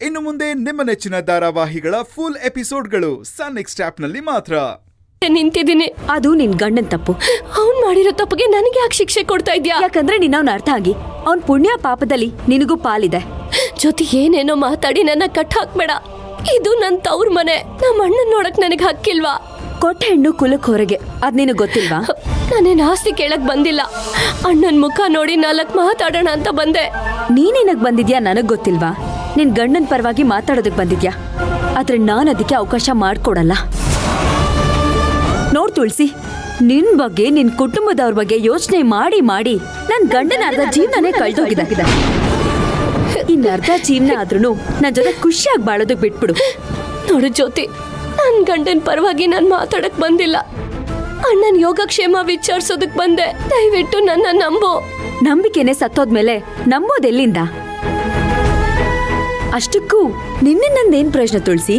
ಇನ್ನು ಮುಂದೆ ನಿಮ್ಮ ನೆಚ್ಚಿನ ಧಾರಾವಾಹಿಗಳ ಫುಲ್ ಎಪಿಸೋಡ್ಗಳು ಸನ್ ನೆಕ್ಸ್ಟ್ ಆಪ್ನಲ್ಲಿ ಮಾತ್ರ. ನಿಂತಿದ್ದೀನಿ. ಅದು ನಿನ್ ಗಂಡನ್ ತಪ್ಪು. ಅವ್ನ್ ಮಾಡಿರೋ ತಪ್ಪಿಗೆ ನನಗೆ ಯಾಕೆ ಶಿಕ್ಷೆ ಕೊಡ್ತಾ ಇದ್ಯಾ? ಯಾಕಂದ್ರೆ ನೀನ್ ಅವ್ನ ಅರ್ಥ ಆಗಿ ಅವ್ನ್ ಪುಣ್ಯ ಪಾಪದಲ್ಲಿ ನಿನಗೂ ಪಾಲಿದೆ. ಜೊತೆ ಏನೇನೋ ಮಾತಾಡಿ ನನ್ನ ಕಟ್ ಹಾಕ್ಬೇಡ. ಇದು ನನ್ ತವ್ರ ಮನೆ. ನಮ್ಮ ಅಣ್ಣನ್ ನೋಡಕ್ ನನಗೆ ಹಕ್ಕಿಲ್ವಾ? ಕೊಟ್ಟ ಹೆಣ್ಣು ಕುಲಕ್ ಹೊರಗೆ, ಅದ್ ನಿನಗ್ ಗೊತ್ತಿಲ್ವಾ? ನಾನೇನ್ ಆಸ್ತಿ ಕೇಳಕ್ ಬಂದಿಲ್ಲ. ಅಣ್ಣನ್ ಮುಖ ನೋಡಿ 4 ಮಾತಾಡೋಣ ಅಂತ ಬಂದೆ. ನೀನೇನಕ್ ಬಂದಿದ್ಯಾ ನನಗ್ ಗೊತ್ತಿಲ್ವಾ? ನಿನ್ ಗಂಡನ್ ಪರವಾಗಿ ಮಾತಾಡೋದಕ್ ಬಂದಿದ್ಯಾ. ಆದ್ರೆ ನಾನ್ ಅದಕ್ಕೆ ಅವಕಾಶ ಮಾಡ್ಕೊಡಲ್ಲ. ನೋಡ್ ತುಳಸಿ, ನಿನ್ ಬಗ್ಗೆ ನಿನ್ ಕುಟುಂಬದವ್ರ ಬಗ್ಗೆ ಯೋಚನೆ ಮಾಡಿ ಮಾಡಿ ನನ್ ಗಂಡನ ಅರ್ಧ ಜೀವನನೇ ಕಳ್ದೋಗಿದೆ. ಇನ್ ಅರ್ಧ ಜೀವನ ಆದ್ರೂ ನನ್ ಜೊತೆ ಖುಷಿಯಾಗಿ ಬಾಳೋದಕ್ ಬಿಟ್ಬಿಡು. ನೋಡು ಜ್ಯೋತಿ, ನನ್ ಗಂಡನ್ ಪರವಾಗಿ ನಾನ್ ಮಾತಾಡಕ್ ಬಂದಿಲ್ಲ. ಅಣ್ಣನ್ ಯೋಗಕ್ಷೇಮ ವಿಚಾರಿಸೋದಕ್ ಬಂದೆ. ದಯವಿಟ್ಟು ನನ್ನ ನಂಬು. ನಂಬಿಕೆನೆ ಸತ್ತೋದ್ಮೇಲೆ ನಂಬೋದೆಲ್ಲಿಂದ? ಅಷ್ಟಕ್ಕೂ ನಿನ್ನಿಂದೇನ್ ಪ್ರಶ್ನೆ ತುಳಸಿ?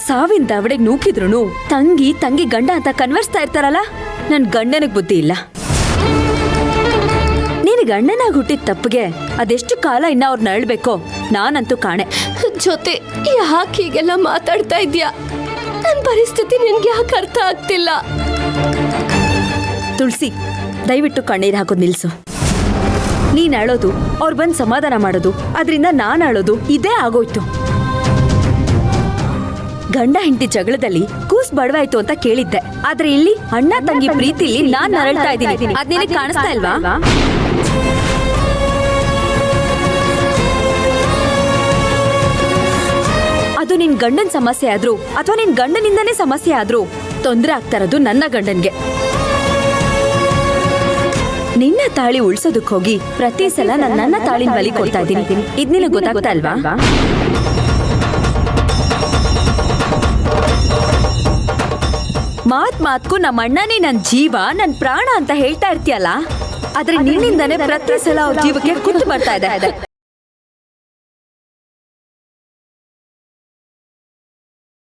ಸಾವಿನ ದವಡೆಗೆ ನೂಕಿದ್ರು ತಂಗಿ ಗಂಡ ಅಂತ ಕನ್ವರ್ಸ್ತಾ ಇರ್ತಾರಲ್ಲ. ನನ್ ಗಂಡನಿಗೆ ಬುದ್ಧಿ ಇಲ್ಲ. ನೀನ್ ಗಂಡನಾಗಿ ಹುಟ್ಟಿದ ತಪ್ಪಿಗೆ ಅದೆಷ್ಟು ಕಾಲ ಇನ್ನ ಅವ್ರನ್ನ ಅಳ್ಬೇಕೋ ನಾನಂತೂ ಕಾಣೆ. ಜೊತೆ ಯಾಕೆ ಹೀಗೆಲ್ಲ ಮಾತಾಡ್ತಾ ಇದ್ಯಾ? ನನ್ ಪರಿಸ್ಥಿತಿ ನಿನ್ಗೆ ಯಾಕೆ ಅರ್ಥ ಆಗ್ತಿಲ್ಲ? ತುಳಸಿ, ದಯವಿಟ್ಟು ಕಣ್ಣೀರ್ ಹಾಕೋದ್ ನಿಲ್ಸು. ನೀನ್ ಅಳೋದು, ಅವ್ರು ಬಂದ್ ಸಮಾಧಾನ ಮಾಡೋದು, ಅದರಿಂದ ನಾನ್ ಅಳೋದು ಇದೇ ಆಗೋಯ್ತು. ಗಂಡ ಹೆಂಡತಿ ಜಗಳದಲ್ಲಿ ಕೂಸ್ ಬಡವಾಯ್ತು ಅಂತ ಕೇಳಿದ್ದೆ. ಆದ್ರೆ ಇಲ್ಲಿ ಅಣ್ಣ ತಂಗಿ ಪ್ರೀತಿಲಿ ನಾನ್ ನರಳ್ತಾ ಇದ್ದೀನಿ. ಅದ್ ನಿನಗೆ ಕಾಣಿಸ್ತಾ ಇಲ್ವಾ? ಅದು ನಿನ್ ಗಂಡನ್ ಸಮಸ್ಯೆ ಆದ್ರೂ ಅಥವಾ ನಿನ್ ಗಂಡನಿಂದನೇ ಸಮಸ್ಯೆ ಆದ್ರೂ ತೊಂದ್ರೆ ಆಗ್ತಾ ಇರೋದು ನನ್ನ ಗಂಡನ್ಗೆ. ನಿನ್ನ ತಾಳಿ ಉಳ್ಸೋದಕ್ ಹೋಗಿ ಪ್ರತಿ ಸಲ ನನ್ನ ತಾಳಿನ ಬಲಿ ಕೊಡ್ತಾ ಇದ್ದೀನಿ. ಇದ್ ನಿನಗೆ ಗೊತ್ತಾಗ್ತಾ ಇಲ್ವಾ? ಮಾತ್ಗೂ ನಮ್ಮ ಅಣ್ಣನೇ ನನ್ ಜೀವ, ನನ್ ಪ್ರಾಣ ಅಂತ ಹೇಳ್ತಾ ಇರ್ತೀಯಲ್ಲ. ಆದ್ರೆ ನಿನ್ನಿಂದಾನೇ ಪ್ರತಿ ಸಲ ಅವ್ರ ಜೀವಕ್ಕೆ ಕುತ್ತು ಬರ್ತಾ ಇದೆ.